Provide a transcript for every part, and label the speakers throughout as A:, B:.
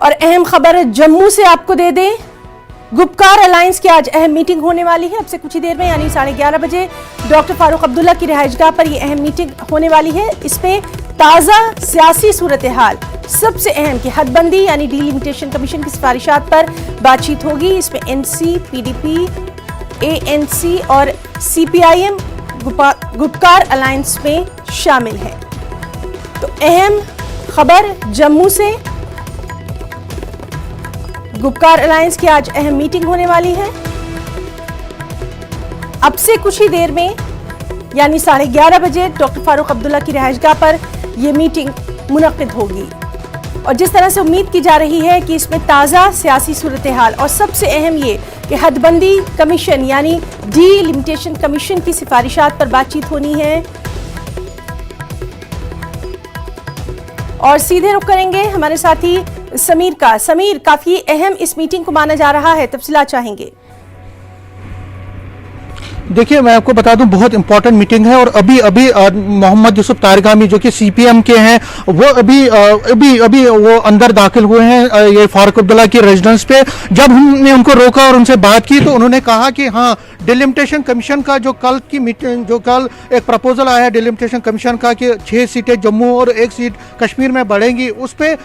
A: और अहम खबर जम्मू से आपको दे दें, गुपकार अलायंस की आज अहम मीटिंग होने वाली है। अब से कुछ ही देर में यानी 11:30 बजे डॉक्टर फारूक अब्दुल्ला की रिहाइशगाह पर यह अहम मीटिंग होने वाली है। इसमें ताज़ा सियासी सूरत हाल, सबसे अहम की हदबंदी यानी डिलिमिटेशन कमीशन की सिफारिशात पर बातचीत होगी। इसमें एनसी, पीडीपी, एएनसी और सीपीआईएम गुपकार अलायंस में शामिल है। तो अहम खबर जम्मू से, गुपकार अलायंस की आज अहम मीटिंग होने वाली है। अब से कुछ ही देर में यानी 11:30 बजे डॉक्टर फारूक अब्दुल्ला की रिहाइशगाह पर यह मीटिंग मुनक्किद होगी। और जिस तरह से उम्मीद की जा रही है कि इसमें ताज़ा सियासी सूरत हाल और सबसे अहम ये कि हदबंदी कमीशन यानी डिलिमिटेशन कमीशन की सिफारिशात पर बातचीत होनी है। और सीधे रुख करेंगे हमारे साथी समीर का। समीर, काफी अहम इस मीटिंग को माना जा रहा है, तफसीलात चाहेंगे।
B: देखिए, मैं आपको बता दूं, बहुत इंपॉर्टेंट मीटिंग है। और अभी मोहम्मद यूसुफ तारिगामी जो कि सीपीएम के हैं, वो अभी वो अंदर दाखिल हुए हैं ये फारूक अब्दुल्ला की रेजिडेंस पे। जब हमने उनको रोका और उनसे बात की तो उन्होंने कहा कि हाँ, डिलिमिटेशन कमीशन का जो कल की मीटिंग, जो कल एक प्रपोजल आया है डिलिमिटेशन कमीशन का कि 6 सीटें जम्मू और 1 सीट कश्मीर में बढ़ेंगी, उस पर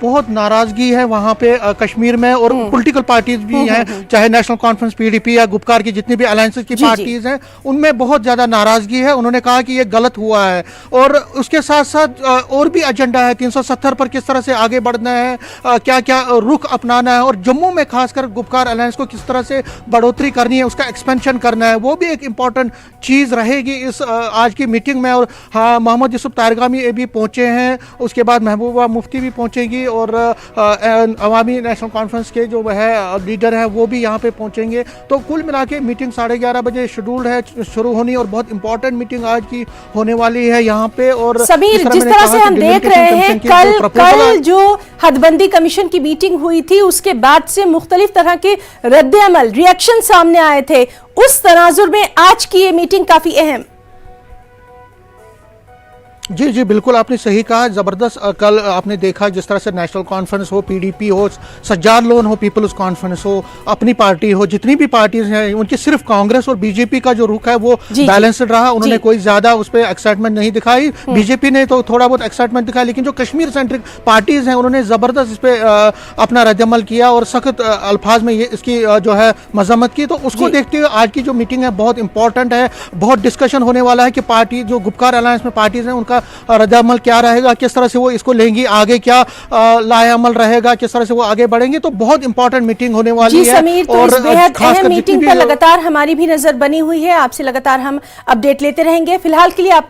B: बहुत नाराजगी है वहाँ पे कश्मीर में। और पॉलिटिकल पार्टीज भी हैं, चाहे नेशनल कॉन्फ्रेंस, पीडीपी या गुपकार की जितनी भी अलायंसेस की पार्टीज हैं, उनमें बहुत ज्यादा नाराजगी है। उन्होंने कहा कि ये गलत हुआ है। और उसके साथ साथ और भी एजेंडा है, 370 पर किस तरह से आगे बढ़ना है, क्या क्या रुख अपनाना है, और जम्मू में खासकर गुपकार अलायंस को किस तरह से बढ़ोतरी करनी है, उसका एक्सपेंशन करना है, वो भी एक इंपॉर्टेंट चीज रहेगी इस आज की मीटिंग में। और हाँ, मोहम्मद यूसुफ तारिगामी भी पहुंचे हैं, उसके बाद महबूबा मुफ्ती भी पहुंचेंगी और अवामी नेशनल कॉन्फ्रेंस के जो है लीडर है वो भी यहाँ पे पहुंचेंगे। तो कुल मिला के मीटिंग 11:30 बजे शेड्यूल्ड है शुरू होनी, और बहुत इंपॉर्टेंट मीटिंग आज की होने वाली है यहाँ पे। और
A: समीर, जिस तरह से हम देख रहे हैं, कल जो हदबंदी कमीशन की मीटिंग हुई थी, उसके बाद से मुख्तलिफ तरह के रद्द अमल, रिएक्शन सामने आए थे। उस तनाजुर में आज की ये मीटिंग काफी अहम।
B: जी जी, बिल्कुल आपने सही कहा। ज़बरदस्त कल आपने देखा जिस तरह से नेशनल कॉन्फ्रेंस हो, पीडीपी हो, सज्जाद लोन हो, पीपल्स कॉन्फ्रेंस हो, अपनी पार्टी हो, जितनी भी पार्टीज हैं, उनकी सिर्फ कांग्रेस और बीजेपी का जो रुख है वो बैलेंस्ड रहा। उन्होंने कोई ज्यादा उस पर एक्साइटमेंट नहीं दिखाई। बीजेपी ने तो थोड़ा बहुत एक्साइटमेंट दिखाया, लेकिन जो कश्मीर सेंट्रिक पार्टीज हैं उन्होंने जबरदस्त इस पर अपना रद्दअमल किया और सख्त अल्फाज में ये इसकी जो है मजम्मत की। तो उसको देखते हुए आज की जो मीटिंग है बहुत इंपॉर्टेंट है। बहुत डिस्कशन होने वाला है कि पार्टी जो गुपकार अलायंस में पार्टीज हैं उनका रद्दअमल क्या रहेगा, किस तरह से वो इसको लेंगी, आगे क्या लाएअमल रहेगा, किस तरह से वो आगे बढ़ेंगे। तो बहुत इंपॉर्टेंट मीटिंग होने वाली है।
A: समीर, तो इस बेहद अहम मीटिंग पर लगातार हमारी भी नजर बनी हुई है। आपसे लगातार हम अपडेट लेते रहेंगे। फिलहाल के लिए आपका